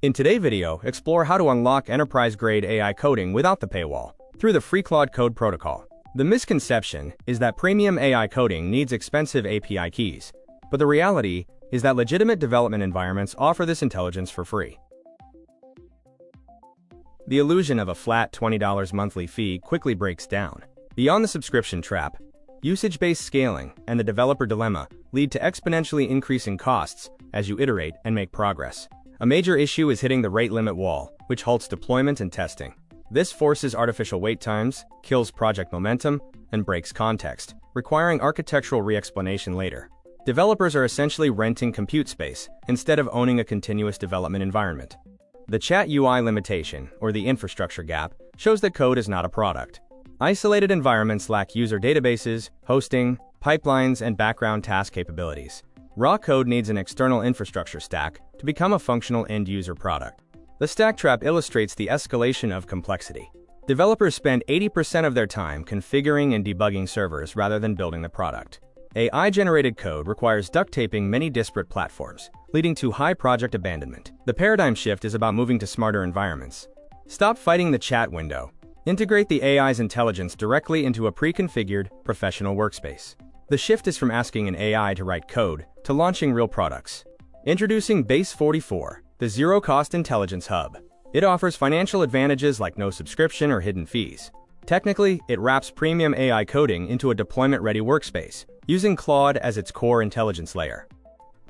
In today's video, explore how to unlock enterprise-grade AI coding without the paywall through the free Claude Code protocol. The misconception is that premium AI coding needs expensive API keys, but the reality is that legitimate development environments offer this intelligence for free. The illusion of a flat $20 monthly fee quickly breaks down. Beyond the subscription trap, usage-based scaling and the developer dilemma lead to exponentially increasing costs as you iterate and make progress. A major issue is hitting the rate limit wall, which halts deployment and testing. This forces artificial wait times, kills project momentum, and breaks context, requiring architectural re-explanation later. Developers are essentially renting compute space instead of owning a continuous development environment. The chat UI limitation, or the infrastructure gap, shows that code is not a product. Isolated environments lack user databases, hosting, pipelines, and background task capabilities. Raw code needs an external infrastructure stack to become a functional end-user product. The stack trap illustrates the escalation of complexity. Developers spend 80% of their time configuring and debugging servers rather than building the product. AI-generated code requires duct taping many disparate platforms, leading to high project abandonment. The paradigm shift is about moving to smarter environments. Stop fighting the chat window. Integrate the AI's intelligence directly into a pre-configured, professional workspace. The shift is from asking an AI to write code to launching real products. Introducing Base 44, the zero-cost intelligence hub. It offers financial advantages like no subscription or hidden fees. Technically, it wraps premium AI coding into a deployment-ready workspace, using Claude as its core intelligence layer.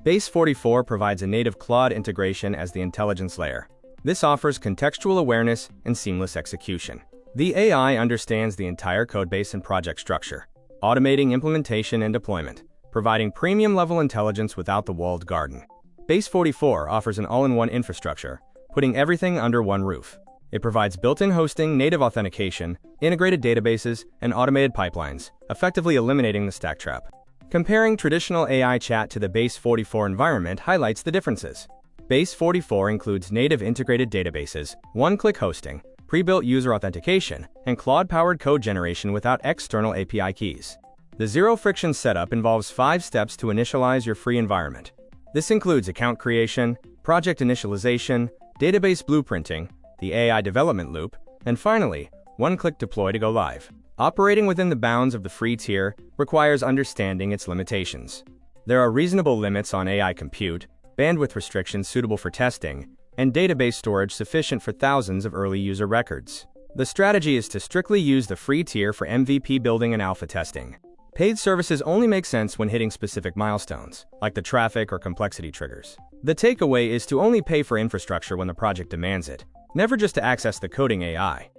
Base 44 provides a native Claude integration as the intelligence layer. This offers contextual awareness and seamless execution. The AI understands the entire codebase and project structure, automating implementation and deployment, providing premium-level intelligence without the walled garden. Base 44 offers an all-in-one infrastructure, putting everything under one roof. It provides built-in hosting, native authentication, integrated databases, and automated pipelines, effectively eliminating the stack trap. Comparing traditional AI chat to the Base 44 environment highlights the differences. Base 44 includes native integrated databases, one-click hosting, pre-built user authentication, and Claude-powered code generation without external API keys. The zero-friction setup involves 5 steps to initialize your free environment. This includes account creation, project initialization, database blueprinting, the AI development loop, and finally, one-click deploy to go live. Operating within the bounds of the free tier requires understanding its limitations. There are reasonable limits on AI compute, bandwidth restrictions suitable for testing, and database storage sufficient for thousands of early user records. The strategy is to strictly use the free tier for MVP building and alpha testing. Paid services only make sense when hitting specific milestones, like the traffic or complexity triggers. The takeaway is to only pay for infrastructure when the project demands it, never just to access the coding AI.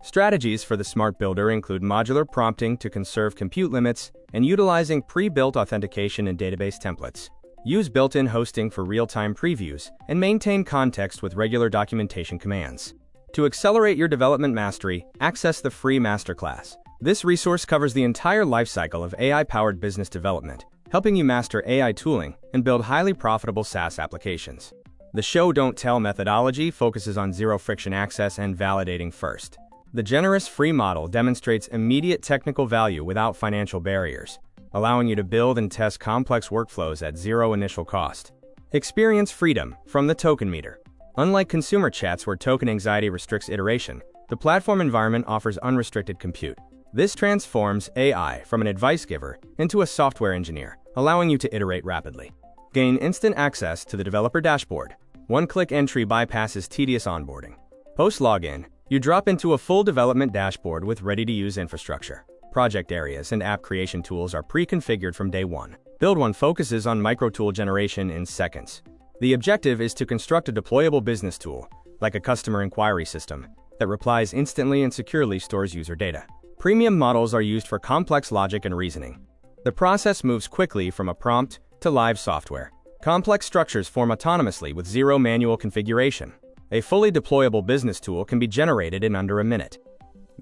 Strategies for the smart builder include modular prompting to conserve compute limits and utilizing pre-built authentication and database templates. Use built-in hosting for real-time previews and maintain context with regular documentation commands. To accelerate your development mastery, access the free masterclass. This resource covers the entire lifecycle of AI-powered business development, helping you master AI tooling and build highly profitable SaaS applications. The show don't tell methodology focuses on zero-friction access and validating first. The generous free model demonstrates immediate technical value without financial barriers, allowing you to build and test complex workflows at zero initial cost. Experience freedom from the token meter. Unlike consumer chats where token anxiety restricts iteration, the platform environment offers unrestricted compute. This transforms AI from an advice giver into a software engineer, allowing you to iterate rapidly. Gain instant access to the developer dashboard. One-click entry bypasses tedious onboarding. Post-login, you drop into a full development dashboard with ready-to-use infrastructure. Project areas and app creation tools are pre-configured from day one. Build One focuses on microtool generation in seconds. The objective is to construct a deployable business tool, like a customer inquiry system, that replies instantly and securely stores user data. Premium models are used for complex logic and reasoning. The process moves quickly from a prompt to live software. Complex structures form autonomously with zero manual configuration. A fully deployable business tool can be generated in under a minute.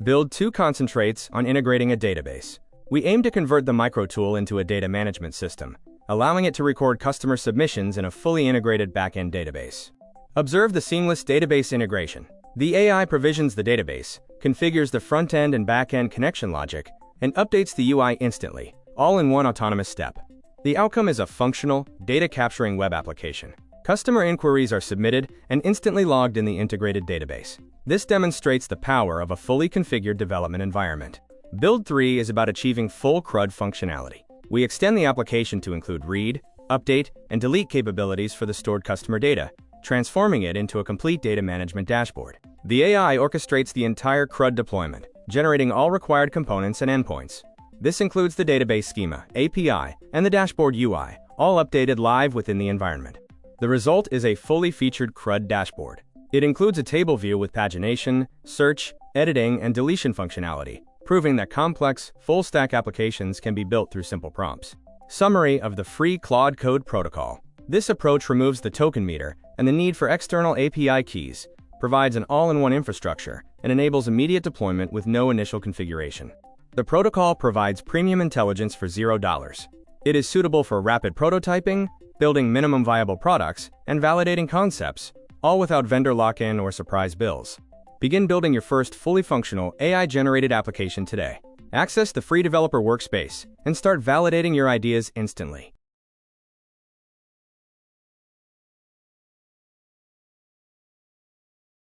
Build 2 concentrates on integrating a database. We aim to convert the microtool into a data management system, allowing it to record customer submissions in a fully integrated backend database. Observe the seamless database integration. The AI provisions the database, configures the front-end and back-end connection logic, and updates the UI instantly, all in one autonomous step. The outcome is a functional, data-capturing web application. Customer inquiries are submitted and instantly logged in the integrated database. This demonstrates the power of a fully configured development environment. Build 3 is about achieving full CRUD functionality. We extend the application to include read, update, and delete capabilities for the stored customer data, transforming it into a complete data management dashboard. The AI orchestrates the entire CRUD deployment, generating all required components and endpoints. This includes the database schema, API, and the dashboard UI, all updated live within the environment. The result is a fully featured CRUD dashboard. It includes a table view with pagination, search, editing, and deletion functionality, proving that complex, full-stack applications can be built through simple prompts. Summary of the free Claude Code protocol. This approach removes the token meter and the need for external API keys, provides an all-in-one infrastructure, and enables immediate deployment with no initial configuration. The protocol provides premium intelligence for $0. It is suitable for rapid prototyping, building minimum viable products, and validating concepts, all without vendor lock-in or surprise bills. Begin building your first fully functional AI-generated application today. Access the free developer workspace and start validating your ideas instantly.